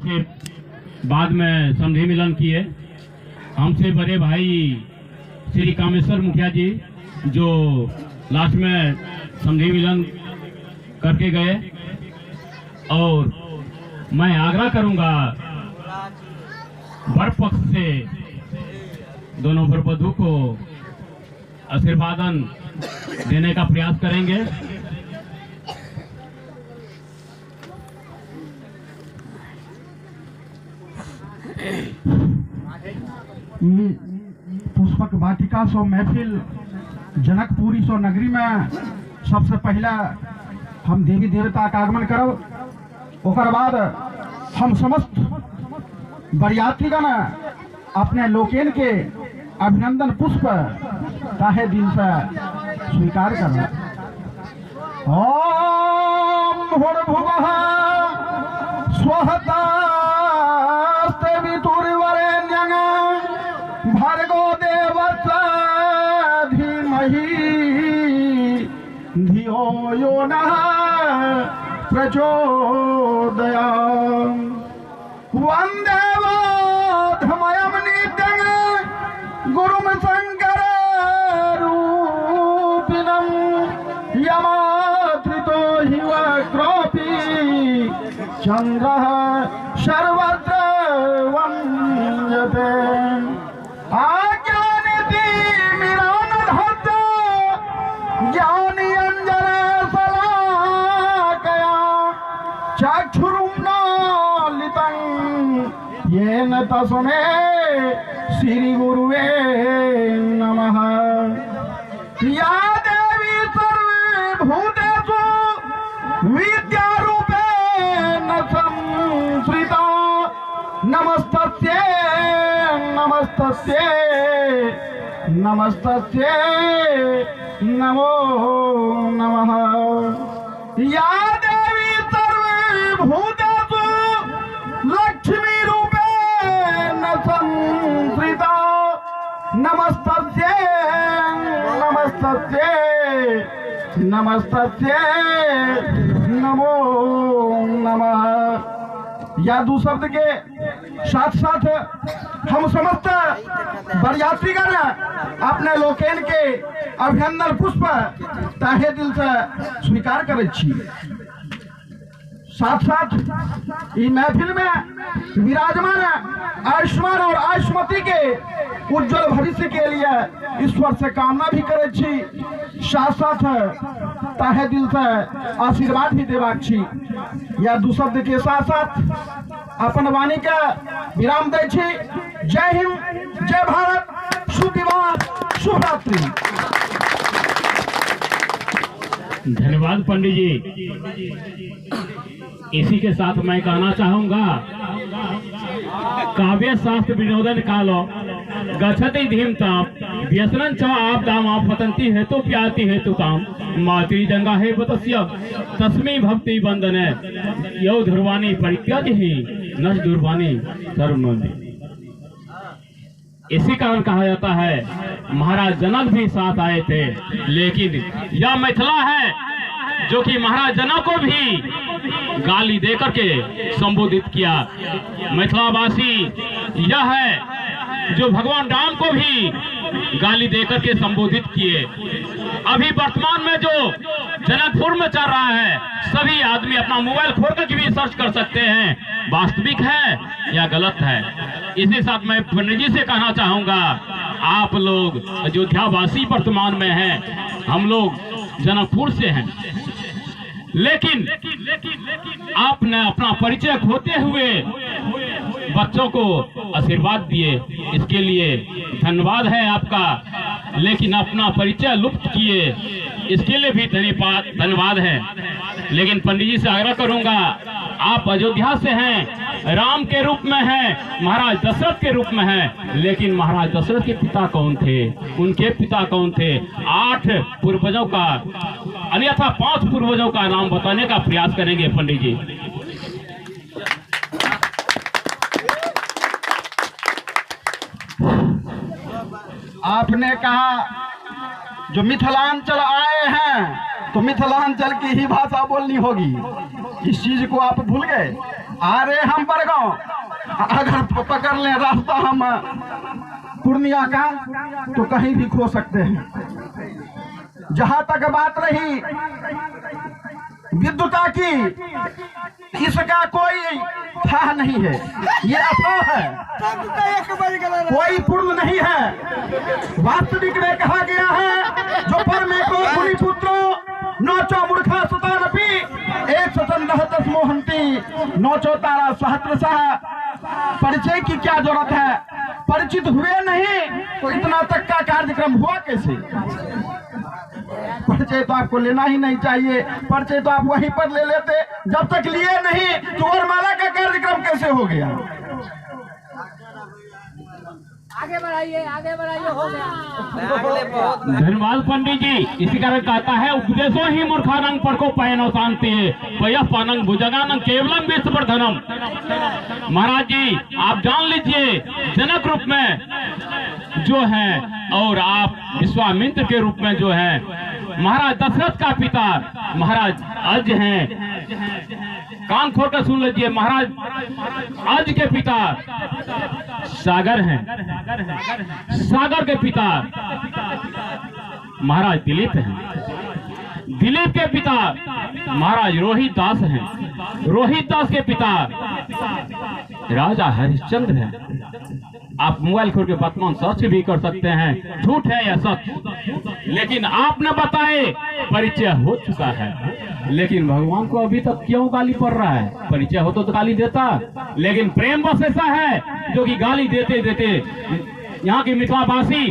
से बाद में समझी मिलन किए। हमसे बड़े भाई श्री कामेश्वर मुखिया जी जो लास्ट में समझी मिलन करके गए, और मैं आग्रह करूंगा वर पक्ष से दोनों वर वधू को आशीर्वादन देने का प्रयास करेंगे। पुष्पक वाटिका सो महफिल जनकपुरी सो नगरी में सबसे पहला हम देवी देवता का आगमन करब। ओकर बाद हम समस्त बरियात्रीगण अपने लोकेन के अभिनंदन पुष्प ताहे दिल से स्वीकार करब। ओम भूर्भुवः स्वः भर्गो देवस्य धीमहि धियो यो नः प्रचोदयात्। वन्दे बोधमयं नित्यं गुरुं शङ्कररूपिणं यमात्रितो हि वक्रोऽपि चन्द्रः सर्वत्र वन्द्यते। येन तस्मै श्री गुरुवे नमः। या देवी सर्वभूतेषु विद्यारूपेण संस्थिता नमस्तस्यै नमस्तस्यै नमस्तस्यै नमो नमः। या देवी सर्वभूतेषु लक्ष्मी रूपेण संस्थिता नमस्तस्यै नमस्तस्यै नमस्तस्यै नमो नमः। या दो शब्द के साथ साथ हम समस्त बरियात्रीगण अपने लोकेन के अभिनंदन पुष्प ताहे दिल से स्वीकार करे छी। साथ साथ इस महफिल में विराजमान आयुष्मान और आयुष्मती के उज्जवल भविष्य के लिए ईश्वर से कामना भी करे छी। साथ साथ ताहे दिल से आशीर्वाद भी देवाक छी। या दो शब्द के साथ साथ अपन वाणी का विराम दे छी। जय हिंद, जय भारत, शुभ विवाह, शुभ रात्रि। धन्यवाद पंडित जी। इसी के साथ मैं कहना चाहूंगा, काव्य शास्त्र विनोदन कालो गच्छति धीमताम व्यसनं च आपदाम आपतन्ति हेतु प्याति हेतु काम मातृ जंगा हे बतस्य तस्मै भक्ति बंदने यो ध्रुवानी परित्याज्य ही नश दुर्वाणी सर्वमंदी। इसी कारण कहा जाता है महाराज जनक भी साथ आए थे, लेकिन यह मिथिला है जो कि महाराज जनक को भी गाली देकर के संबोधित किया। मिथिलावासी यह है जो भगवान राम को भी गाली देकर के संबोधित किए। अभी वर्तमान में जो जनकपुर में चल रहा है, सभी आदमी अपना मोबाइल खोल कर भी सर्च कर सकते हैं, वास्तविक है या गलत है। इसी साथ मैं पंडित जी से कहना चाहूंगा, आप लोग अयोध्यावासी वर्तमान में हैं, हम लोग जनकपुर से हैं, लेकिन आपने अपना परिचय खोते हुए बच्चों को आशीर्वाद दिए, इसके लिए धन्यवाद है आपका। लेकिन अपना परिचय लुप्त किए, इसके लिए भी धन्यवाद है। लेकिन पंडित जी से आग्रह करूंगा, आप अयोध्या से हैं, राम के रूप में हैं, महाराज दशरथ के रूप में हैं, लेकिन महाराज दशरथ के पिता कौन थे, उनके पिता कौन थे? 8 पूर्वजों का अन्यथा 5 पूर्वजों का नाम बताने का प्रयास करेंगे पंडित जी। आपने कहा जो मिथिलांचल आए हैं तो मिथिलांचल की ही भाषा बोलनी होगी, इस चीज को आप भूल गए। अरे हम बड़गांव अगर पकड़ ले रास्ता हम पूर्णिया का तो कहीं भी खो सकते हैं। जहां तक बात रही विद्युता की, इसका कोई था नहीं है, ये अफवाह है, कोई पूर्ण नहीं है। वास्तविक में कहा गया है जो पर में को गुणी पुत्रो नौचो मूर्खा सुतानपी एक स्वतंत्र मोहंती नौचो तारा सहस्रशः। परिचय की क्या जरूरत है, परिचित हुए नहीं तो इतना तक का कार्यक्रम हुआ कैसे? परिचय तो आपको लेना ही नहीं चाहिए, परिचय तो आप वहीं पर ले लेते, जब तक लिए नहीं तो वरमाला का कार्यक्रम कैसे हो गया? आगे बढ़ाइए हो गया। धन्यवाद पंडित जी। इसी कारण कहता है उपदेशो ही मूर्खानंग पर को पैनो शांति है पयः पानंग भुजगानंग केवलम विश्ववर्धनम। महाराज जी आप जान लीजिए जनक रूप में जो है और आप विश्वामित्र के रूप में जो है महाराज दशरथ का पिता महाराज अज हैं। कान खोल कर सुन लीजिए, महाराज अज के पिता सागर हैं, सागर के पिता महाराज दिलीप हैं, दिलीप के पिता महाराज रोहित दास हैं, रोहित दास के पिता राजा हरिश्चंद्र हैं। आप मोबाइल खोल के वर्तमान सर्च भी कर सकते हैं, झूठ है या सच, लेकिन आपने बताए परिचय हो चुका है। लेकिन भगवान को अभी तक क्यों गाली पड़ रहा है? परिचय हो तो गाली देता, लेकिन प्रेम बस ऐसा है जो कि गाली देते देते यहाँ की मिथिलावासी